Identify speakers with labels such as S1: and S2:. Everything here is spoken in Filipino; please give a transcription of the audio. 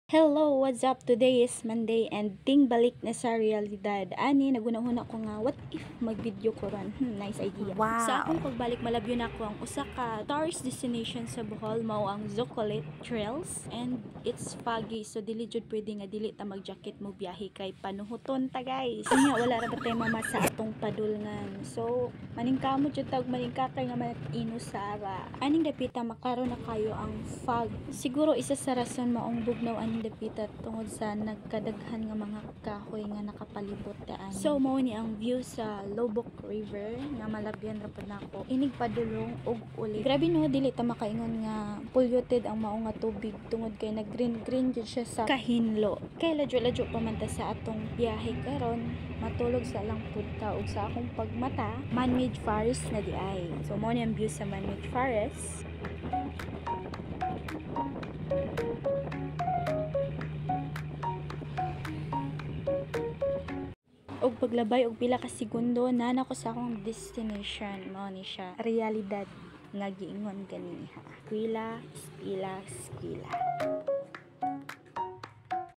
S1: Hello, what's up? Today is Monday and ting balik na sa realidad. Ani, nagunahuna ko nga, what if mag-video ko ron? Nice idea.
S2: Wow.
S1: Sa akong pagbalik, malabyo na ako ang usa ka tourist destination sa Bohol, mao ang Zocolate Trails. And it's foggy, so dili jud pwede nga dili ta mag-jacket mo biyahe kay panuhuton ta guys. Kanya wala ra ba tay mama sa atong padulngan. So, maningkamot jud tag maningkakay nga manino sa ara. Aning dapita makaron na kayo ang fog. Siguro isa sa rason maong bugnaw aning dapita tungod sa nagkadaghan nga mga kahoy nga nakapalibot daan. So mao ni ang view sa Lobok River nga malabyan ra pud nako. Inig padulong og uli. Grabe no, dili ta makaingon nga polluted ang mao nga tubig tungod kay nag-green jud siya sa kahinlo. Kay ladyo pa man ta sa atong biyahe karon, matulog sa lang pud ta ug sa akong pagmata, man-made forest na di ay. So mao ni ang view sa man-made forest. Og paglabay og pila ka segundo na nako sa akong destination, mao ni siya realidad nga giingon ganiha. Eskwela.